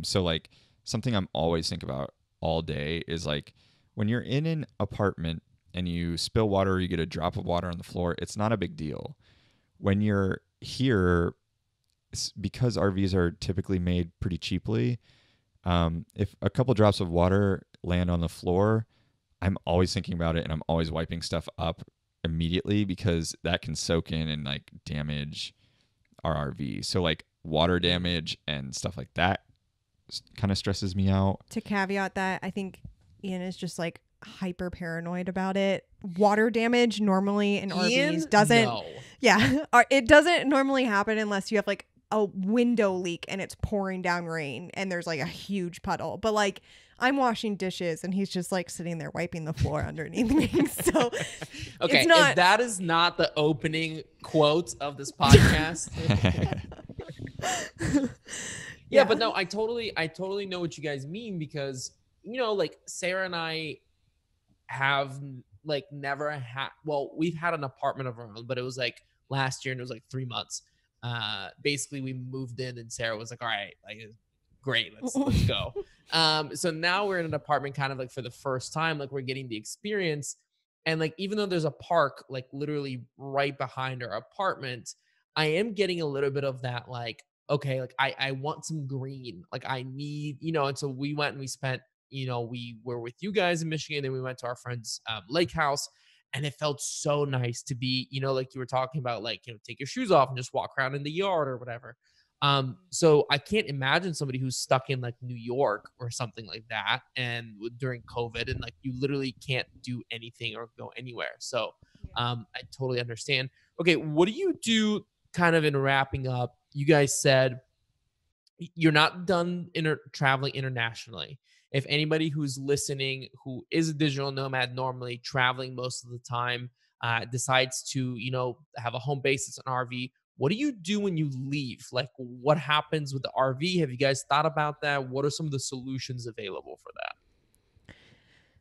So like something I'm always thinking about all day is like when you're in an apartment and you spill water or you get a drop of water on the floor, it's not a big deal. When you're here, because RVs are typically made pretty cheaply, if a couple drops of water land on the floor, I'm always thinking about it and I'm always wiping stuff up immediately because that can soak in and like damage our RV. So like water damage and stuff like that kind of stresses me out. To caveat that, I think Ian is just like hyper paranoid about it. Water damage normally in RVs doesn't. No. Yeah, it doesn't normally happen unless you have like a window leak and it's pouring down rain and there's like a huge puddle. But like I'm washing dishes and he's just like sitting there wiping the floor underneath me. So Okay, it's not. if that is not the opening quote of this podcast. Yeah, but no, I totally know what you guys mean because like Sarah and I have like never had. Well, we've had an apartment of our own, but it was like last year and it was like 3 months. Basically, we moved in and Sarah was like, "All right, like great, let's go." So now we're in an apartment, kind of like for the first time, like we're getting the experience. And like even though there's a park like literally right behind our apartment, I am getting a little bit of that like, okay, like I want some green. Like I need, and so we went and we spent, we were with you guys in Michigan, then we went to our friend's lake house. And it felt so nice to be, like you were talking about, like, take your shoes off and just walk around in the yard or whatever. So I can't imagine somebody who's stuck in like New York or something like that and during COVID and like you literally can't do anything or go anywhere. So I totally understand. Okay, what do you do kind of in wrapping up? You guys said you're not done traveling internationally. If anybody who's listening who is a digital nomad normally traveling most of the time decides to have a home base, it's an RV, what do you do when you leave? Like what happens with the RV? Have you guys thought about that? What are some of the solutions available for that?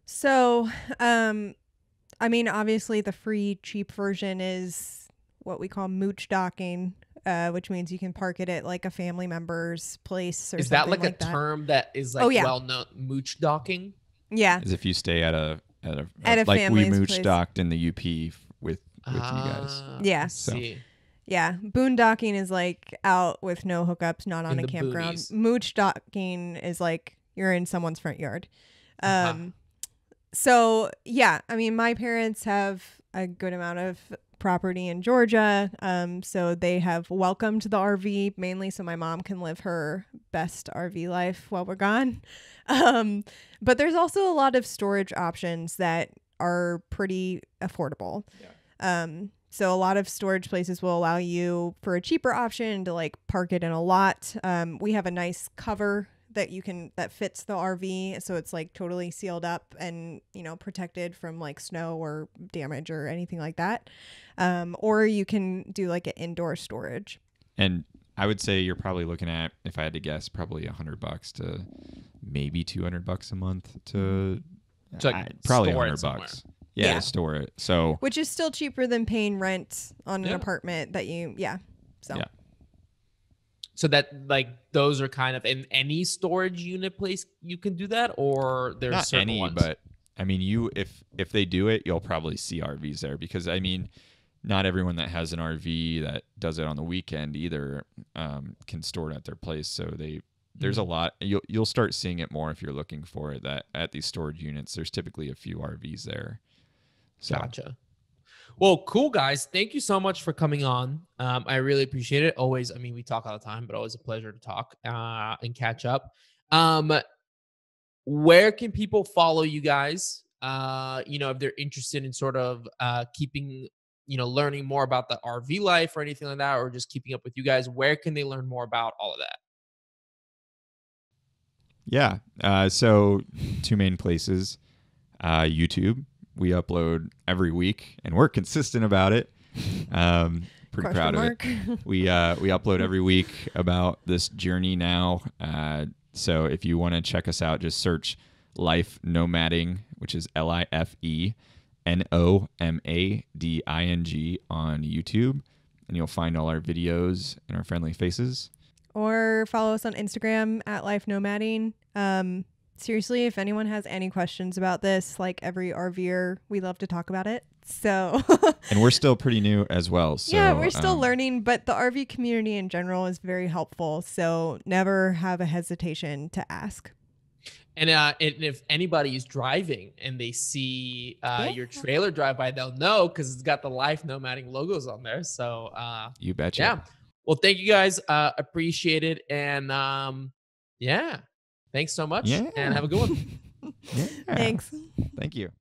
So I mean, obviously the free cheap version is what we call mooch docking, which means you can park it at like a family member's place or is something that like a that. term that is like well known? Mooch docking? Yeah. As if you stay at a At a like we family's mooch place. docked in the UP with you guys. Yeah. I see. Yeah, boondocking is like out with no hookups, not on In a the campground. boonies. Mooch docking is like you're in someone's front yard. So yeah, I mean, my parents have a good amount of property in Georgia, so they have welcomed the RV mainly so my mom can live her best RV life while we're gone. But there's also a lot of storage options that are pretty affordable. Yeah. So a lot of storage places will allow you for a cheaper option to like park it in a lot. We have a nice cover that fits the RV, so it's like totally sealed up and protected from like snow or damage or anything like that. Or you can do like an indoor storage. And I would say you're probably looking at, if I had to guess, probably $100 to maybe $200 a month to like probably store it $100. Yeah, to store it. So which is still cheaper than paying rent on an apartment that So yeah. So that like those are kind of in any storage unit place you can do that, or there's not certain any, ones? but I mean, if they do it, you'll probably see RVs there because I mean, not everyone that has an RV that does it on the weekend either can store it at their place. So there's a lot. You'll start seeing it more if you're looking for it. That at these storage units, there's typically a few RVs there. So. Gotcha. Well, cool guys. Thank you so much for coming on. I really appreciate it. Always, I mean, we talk all the time, but always a pleasure to talk and catch up. Where can people follow you guys? If they're interested in sort of keeping, learning more about the RV life or anything like that, or just keeping up with you guys, where can they learn more about all of that? Yeah. So 2 main places. YouTube. We upload every week, and we're consistent about it. Pretty proud of it. We upload every week about this journey now. So if you want to check us out, just search Life Nomading, which is LifeNomading on YouTube, and you'll find all our videos and our friendly faces. Or follow us on Instagram at Life Nomading. Seriously, if anyone has any questions about this, like every RVer, we love to talk about it. So, and we're still pretty new as well. So, yeah, we're still learning, but the RV community in general is very helpful. So never have a hesitation to ask. And if anybody is driving and they see your trailer drive by, they'll know because it's got the Life Nomading logos on there. So you betcha. Yeah. Well, thank you guys. Appreciate it. And yeah. Thanks so much, and have a good one. Yeah. Thanks. Thank you.